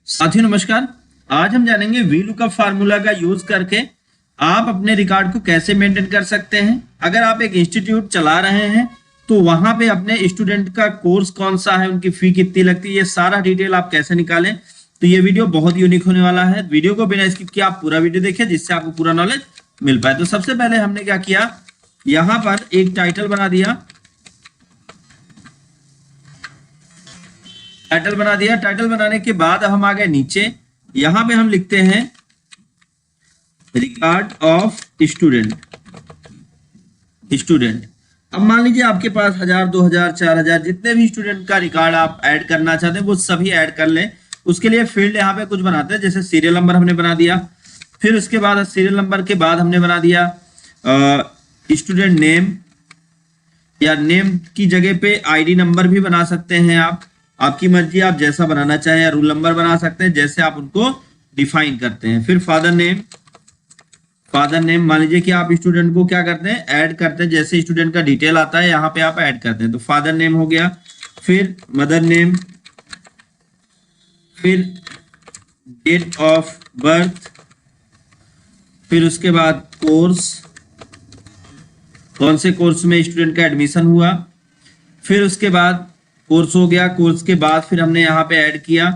साथियों नमस्कार। आज हम जानेंगे वी लुकअप फार्मूला का यूज करके आप अपने रिकॉर्ड को कैसे मेंटेन कर सकते हैं। अगर आप एक इंस्टीट्यूट चला रहे हैं तो वहां पे अपने स्टूडेंट का कोर्स कौन सा है, उनकी फी कितनी लगती है, ये सारा डिटेल आप कैसे निकालें। तो ये वीडियो बहुत यूनिक होने वाला है। वीडियो को बिना स्किप किए आप पूरा वीडियो देखिए जिससे आपको पूरा नॉलेज मिल पाए। तो सबसे पहले हमने क्या किया, यहां पर एक टाइटल बना दिया। टाइटल बनाने के बाद हम आ गए नीचे, यहां पे हम लिखते हैं रिकॉर्ड ऑफ स्टूडेंट। अब मान लीजिए आपके पास 1000, 2000, 4000 जितने भी स्टूडेंट का रिकॉर्ड आप ऐड करना चाहते हैं वो सभी ऐड कर लें। उसके लिए फील्ड यहाँ पे कुछ बनाते हैं, जैसे सीरियल नंबर हमने बना दिया। फिर उसके बाद सीरियल नंबर के बाद हमने बना दिया स्टूडेंट नेम, या नेम की जगह पे आईडी नंबर भी बना सकते हैं आप, आपकी मर्जी, आप जैसा बनाना चाहें, या रूल नंबर बना सकते हैं जैसे आप उनको डिफाइन करते हैं। फिर फादर नेम मान लीजिए कि आप स्टूडेंट को क्या करते हैं, ऐड करते हैं। जैसे स्टूडेंट का डिटेल आता है यहाँ पे आप ऐड करते हैं, तो फादर नेम हो गया। फिर मदर नेम, फिर डेट ऑफ बर्थ, फिर उसके बाद कोर्स, कौन से कोर्स में स्टूडेंट का एडमिशन हुआ। फिर उसके बाद कोर्स हो गया। कोर्स के बाद फिर हमने यहाँ पे ऐड किया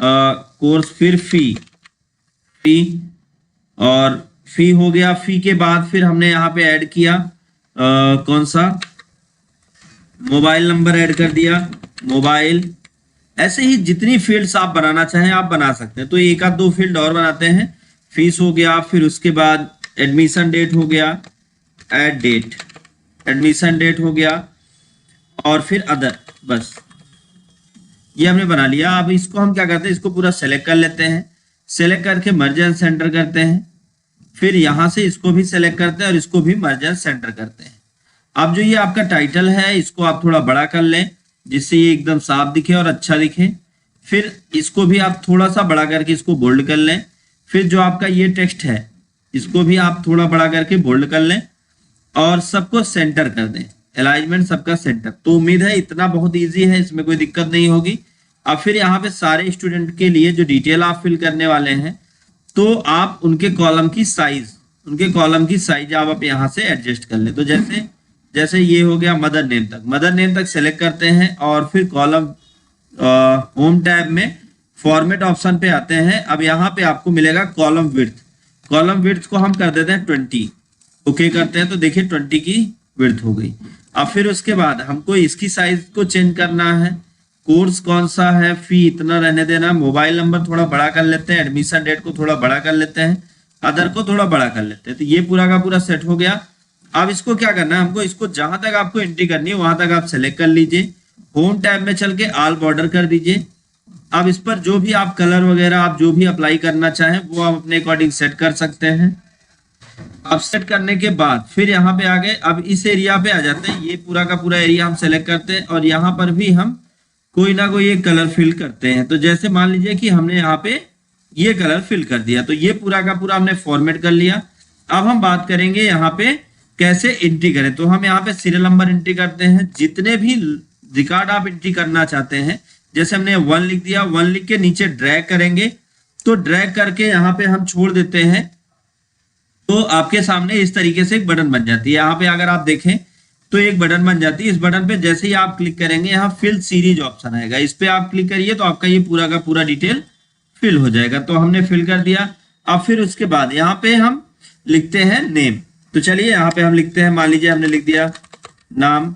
कोर्स, फिर फी और फी हो गया। फी के बाद फिर हमने यहाँ पे ऐड किया कौन सा, मोबाइल नंबर ऐड कर दिया, मोबाइल। ऐसे ही जितनी फील्ड्स आप बनाना चाहें आप बना सकते हैं। तो एक आध दो फील्ड और बनाते हैं। फीस हो गया, फिर उसके बाद एडमिशन डेट हो गया, ऐड डेट, एडमिशन डेट हो गया, और फिर अदर। बस ये हमने बना लिया। अब इसको हम क्या करते हैं, इसको पूरा सेलेक्ट कर लेते हैं। सेलेक्ट करके मर्ज एंड सेंटर करते हैं। फिर यहां से इसको भी सेलेक्ट करते हैं और इसको भी मर्ज एंड सेंटर करते हैं। अब जो ये आपका टाइटल है इसको आप थोड़ा बड़ा कर लें जिससे ये एकदम साफ दिखे और अच्छा दिखे। फिर इसको भी आप थोड़ा सा बड़ा करके इसको बोल्ड कर लें। फिर जो आपका ये टेक्स्ट है इसको भी आप थोड़ा बड़ा करके बोल्ड कर लें और सबको सेंटर कर दें, अलाइनमेंट सबका सेंटर। तो उम्मीद है इतना बहुत इजी है, इसमें कोई दिक्कत नहीं होगी। अब फिर यहाँ पे सारे स्टूडेंट के लिए जो डिटेल आप फिल करने वाले हैं तो आप उनके कॉलम की साइज आप यहाँ से एडजस्ट कर ले। तो जैसे ये हो गया मदर नेम तक सेलेक्ट करते हैं और फिर कॉलम होम टैब में फॉर्मेट ऑप्शन पे आते हैं। अब यहाँ पे आपको मिलेगा कॉलम विड्थ को हम कर देते हैं 20, ओके करते हैं। तो देखिए 20 की विड्थ हो गई। अब फिर उसके बाद हमको इसकी साइज को चेंज करना है। कोर्स कौन सा है, फी इतना रहने देना, मोबाइल नंबर थोड़ा बड़ा कर लेते हैं, एडमिशन डेट को थोड़ा बड़ा कर लेते हैं, अदर को थोड़ा बड़ा कर लेते हैं। तो ये पूरा का पूरा सेट हो गया। अब इसको क्या करना है, हमको इसको जहां तक आपको एंट्री करनी है वहां तक आप सेलेक्ट कर लीजिए। होम टैब में चल के ऑल बॉर्डर कर दीजिए। अब इस पर जो भी आप कलर वगैरह आप जो भी अप्लाई करना चाहें वो आप अपने अकॉर्डिंग सेट कर सकते हैं। अब सेट करने के बाद फिर यहाँ पे आ गए। अब इस एरिया पे आ जाते हैं। ये पूरा का पूरा एरिया हम सेलेक्ट करते हैं और यहाँ पर भी हम कोई ना कोई एक कलर फिल करते हैं। तो जैसे मान लीजिए कि हमने यहाँ पे ये कलर फिल कर दिया, तो ये पूरा का पूरा हमने फॉर्मेट कर लिया। अब हम बात करेंगे यहाँ पे कैसे एंट्री करें। तो हम यहाँ पे सीरियल नंबर एंट्री करते हैं। जितने भी रिकॉर्ड आप एंट्री करना चाहते हैं, जैसे हमने 1 लिख दिया, 1 लिख के नीचे ड्रैग करेंगे, तो ड्रैग करके यहाँ पे हम छोड़ देते हैं। तो आपके सामने इस तरीके से एक बटन बन जाती है। यहाँ पे अगर आप देखें तो एक बटन बन जाती है। इस बटन पे जैसे ही आप क्लिक करेंगे यहाँ फिल सीरीज ऑप्शन आएगा, इस पे आप क्लिक करिए तो आपका ये पूरा का पूरा डिटेल फिल हो जाएगा। तो हमने फिल कर दिया। अब फिर उसके बाद यहाँ पे हम लिखते हैं नेम। तो चलिए यहाँ पे हम लिखते हैं, मान लीजिए हमने लिख दिया नाम,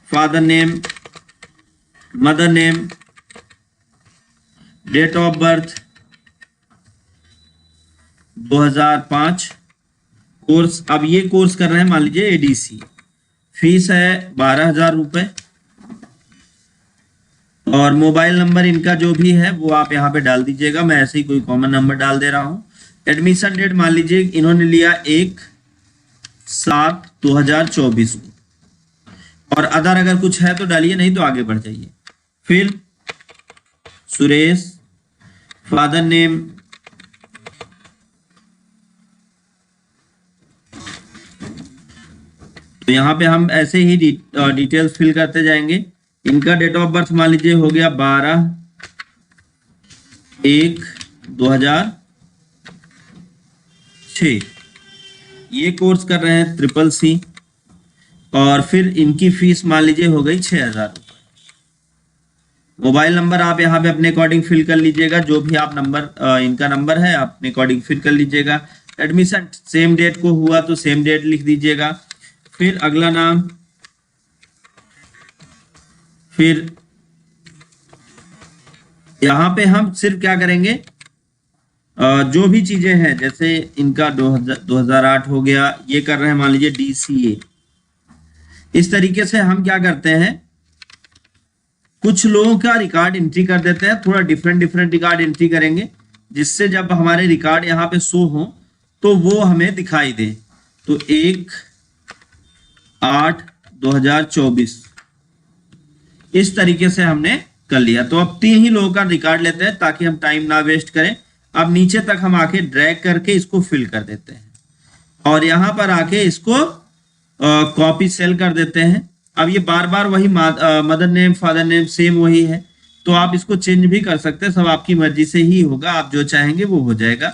father name, mother name, date of birth 2005, course. अब ये कोर्स कर रहे हैं मान लीजिए एडीसी, फीस है 12,000 रुपए, और मोबाइल नंबर इनका जो भी है वो आप यहाँ पे डाल दीजिएगा। मैं ऐसे ही कोई कॉमन नंबर डाल दे रहा हूँ। एडमिशन डेट मान लीजिए इन्होंने लिया 1/7/2024 को, और अदर अगर कुछ है तो डालिए, नहीं तो आगे बढ़ जाइए। फिर सुरेश, फादर नेम, तो यहाँ पे हम ऐसे ही डिटेल्स फिल करते जाएंगे। इनका डेट ऑफ बर्थ मान लीजिए हो गया 12 1/2006 ये कोर्स कर रहे हैं CCC, और फिर इनकी फीस मान लीजिए हो गई 6,000 रुपये। मोबाइल नंबर आप यहाँ पे अपने अकॉर्डिंग फिल कर लीजिएगा, जो भी आप नंबर इनका नंबर है आप अपने अकॉर्डिंग फिल कर लीजिएगा। एडमिशन सेम डेट को हुआ तो सेम डेट लिख दीजिएगा। फिर अगला नाम, फिर यहाँ पे हम सिर्फ क्या करेंगे, जो भी चीजें हैं जैसे इनका 2008 हो गया, ये कर रहे हैं मान लीजिए DCA। इस तरीके से हम क्या करते हैं, कुछ लोगों का रिकॉर्ड एंट्री कर देते हैं, थोड़ा डिफरेंट रिकॉर्ड एंट्री करेंगे, जिससे जब हमारे रिकॉर्ड यहाँ पे शो हो तो वो हमें दिखाई दे। तो 1/8/2024 इस तरीके से हमने कर लिया। तो अब 3 ही लोगों का रिकॉर्ड लेते हैं ताकि हम टाइम ना वेस्ट करें। अब नीचे तक हम आके ड्रैग करके इसको फिल कर देते हैं, और यहाँ पर आके इसको कॉपी सेल कर देते हैं। अब ये बार बार वही mother name father name same वही है, तो आप इसको चेंज भी कर सकते हैं, सब आपकी मर्जी से ही होगा, आप जो चाहेंगे वो हो जाएगा।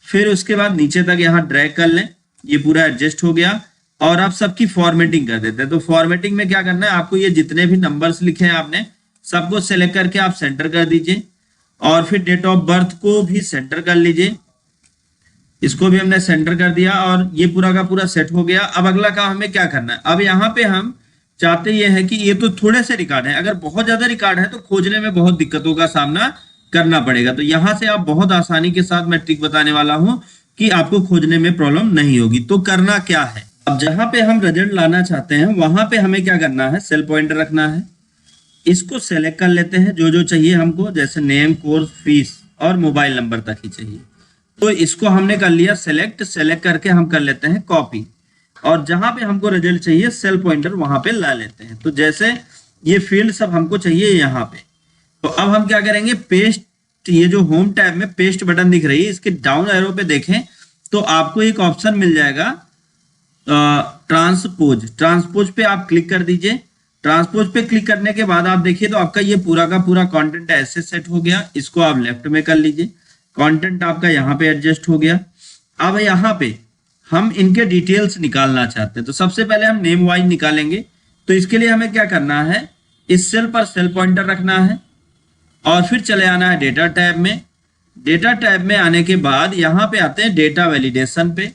फिर उसके बाद नीचे तक यहाँ ड्रैग कर लें, ये पूरा एडजस्ट हो गया। और आप सबकी फॉर्मेटिंग कर देते हैं। तो फॉर्मेटिंग में क्या करना है, आपको ये जितने भी नंबर्स लिखे हैं आपने सबको सेलेक्ट करके आप सेंटर कर दीजिए, और फिर डेट ऑफ बर्थ को भी सेंटर कर लीजिए, इसको भी हमने सेंटर कर दिया, और ये पूरा का पूरा सेट हो गया। अब अगला काम हमें क्या करना है, अब यहाँ पे हम चाहते ये है कि ये तो थोड़े से रिकॉर्ड है, अगर बहुत ज्यादा रिकॉर्ड है तो खोजने में बहुत दिक्कतों का सामना करना पड़ेगा। तो यहां से आप बहुत आसानी के साथ मैं ट्रिक बताने वाला हूं कि आपको खोजने में प्रॉब्लम नहीं होगी। तो करना क्या है, अब जहां पे हम रिजल्ट लाना चाहते हैं वहां पे हमें क्या करना है, सेल पॉइंटर रखना है, इसको सेलेक्ट कर लेते हैं जो जो चाहिए हमको, जैसे नेम, कोर्स, फीस और मोबाइल नंबर तक ही चाहिए। तो इसको हमने कर लिया सेलेक्ट करके हम कर लेते हैं कॉपी, और जहां पे हमको रिजल्ट चाहिए सेल पॉइंटर वहां पे ला लेते हैं। तो जैसे ये फील्ड सब हमको चाहिए यहाँ पे, तो अब हम क्या करेंगे, पेस्ट, ये जो होम टैब में पेस्ट बटन दिख रही है इसके डाउन एरो पे देखें तो आपको एक ऑप्शन मिल जाएगा ट्रांसपोज पे आप क्लिक कर दीजिए। ट्रांसपोज पे क्लिक करने के बाद आप देखिए तो आपका ये पूरा का पूरा कंटेंट ऐसे सेट हो गया। इसको आप लेफ्ट में कर लीजिए, कंटेंट आपका यहाँ पे एडजस्ट हो गया। अब यहाँ पे हम इनके डिटेल्स निकालना चाहते हैं, तो सबसे पहले हम नेम वाइज निकालेंगे। तो इसके लिए हमें क्या करना है, इस सेल पर सेल पॉइंटर रखना है, और फिर चले आना है डेटा टैब में। डेटा टैब में आने के बाद यहाँ पे आते हैं डेटा वैलिडेशन पे,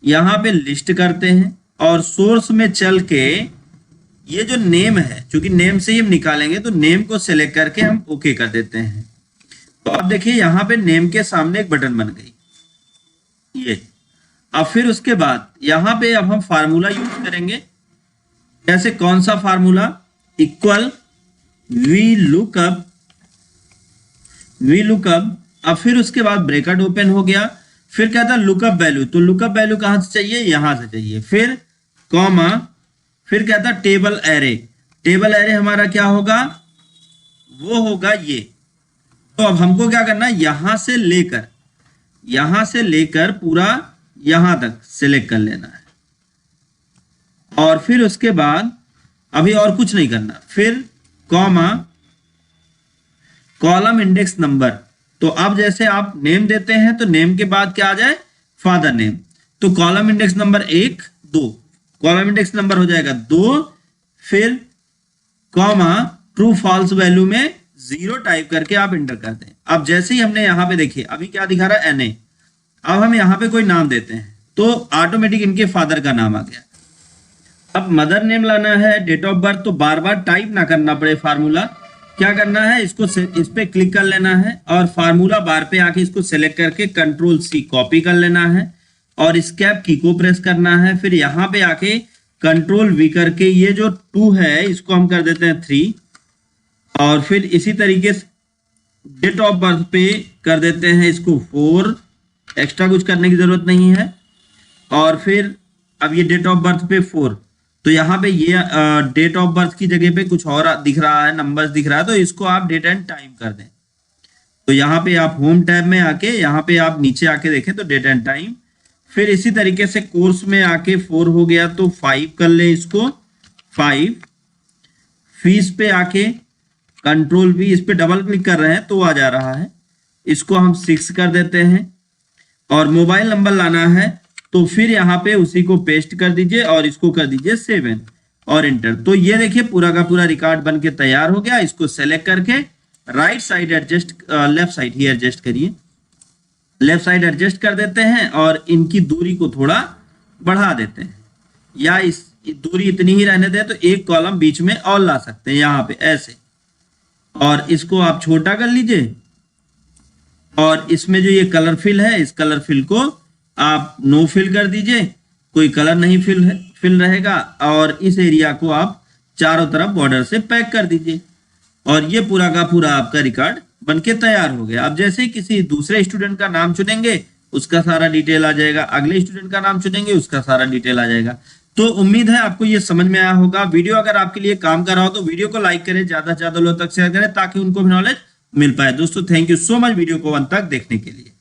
यहाँ पे लिस्ट करते हैं, और सोर्स में चल के ये जो नेम है, क्योंकि नेम से ही हम निकालेंगे, तो नेम को सिलेक्ट करके हम ओके कर देते हैं। तो अब देखिए यहाँ पे नेम के सामने एक बटन बन गई ये। अब फिर उसके बाद यहाँ पे अब हम फार्मूला यूज करेंगे। जैसे कौन सा फार्मूला, इक्वल वी लुकअप। अब फिर उसके बाद ब्रैकेट ओपन हो गया, फिर क्या था लुकअप वैल्यू। तो लुकअप वैल्यू कहां से चाहिए, यहां से चाहिए। फिर कॉमा, फिर क्या था टेबल एरे। टेबल एरे हमारा क्या होगा, वो होगा ये। तो अब हमको क्या करना है, यहां से लेकर पूरा यहां तक सिलेक्ट कर लेना है, और फिर उसके बाद अभी और कुछ नहीं करना। फिर कॉमा, कॉलम इंडेक्स नंबर। तो अब जैसे आप नेम देते हैं तो नेम के बाद क्या आ जाए, फादर नेम। तो column index number 1 2, column index number हो जाएगा 2, फिर कॉमा ट्रू फॉल्स वैल्यू में 0 टाइप करके आप इंटर कर दें। अब जैसे ही हमने यहाँ पे देखिए अभी क्या दिखा रहा है, NA। अब हम यहाँ पे कोई नाम देते हैं तो ऑटोमेटिक इनके फादर का नाम आ गया। अब मदर नेम लाना है, डेट ऑफ बर्थ, तो बार बार टाइप ना करना पड़े फार्मूला। क्या करना है, इसको इस पे क्लिक कर लेना है, और फार्मूला बार पे आके इसको सेलेक्ट करके Ctrl+C कॉपी कर लेना है, और एस्केप की को प्रेस करना है। फिर यहाँ पे आके Ctrl+V करके ये जो 2 है इसको हम कर देते हैं 3, और फिर इसी तरीके से डेट ऑफ बर्थ पे कर देते हैं इसको 4, एक्स्ट्रा कुछ करने की जरूरत नहीं है। और फिर अब ये डेट ऑफ बर्थ पे 4, तो यहाँ पे ये डेट ऑफ बर्थ की जगह पे कुछ और दिख रहा है, नंबर्स दिख रहा है, तो इसको आप डेट एंड टाइम कर दें। तो यहाँ पे आप होम टैब में आके यहाँ पे आप नीचे आके देखें तो डेट एंड टाइम। फिर इसी तरीके से कोर्स में आके 4 हो गया तो 5 कर ले इसको 5। फीस पे आके Ctrl+V, इस पे डबल क्लिक कर रहे हैं तो आ जा रहा है। इसको हम 6 कर देते हैं और मोबाइल नंबर लाना है तो फिर यहाँ पे उसी को पेस्ट कर दीजिए और इसको कर दीजिए 7 और इंटर। तो ये देखिए पूरा का पूरा रिकॉर्ड बन के तैयार हो गया। इसको सेलेक्ट करके right side adjust, left side ही एडजस्ट करिए, लेफ्ट साइड एडजस्ट कर देते हैं और इनकी दूरी को थोड़ा बढ़ा देते हैं, या इस दूरी इतनी ही रहने दें तो एक कॉलम बीच में और ला सकते हैं यहाँ पे ऐसे, और इसको आप छोटा कर लीजिए और इसमें जो ये कलर फिल है इस कलर फिल को आप नो फिल कर दीजिए, कोई कलर नहीं फिल रहेगा, और इस एरिया को आप चारों तरफ बॉर्डर से पैक कर दीजिए और ये पूरा का पूरा आपका रिकॉर्ड बनके तैयार हो गया। अब जैसे ही किसी दूसरे स्टूडेंट का नाम चुनेंगे उसका सारा डिटेल आ जाएगा, अगले स्टूडेंट का नाम चुनेंगे उसका सारा डिटेल आ जाएगा। तो उम्मीद है आपको ये समझ में आया होगा। वीडियो अगर आपके लिए काम कर रहा हो तो वीडियो को लाइक करें, ज्यादा से ज्यादा लोगों तक शेयर करें ताकि उनको भी नॉलेज मिल पाए। दोस्तों thank you so much video को अंत तक देखने के लिए।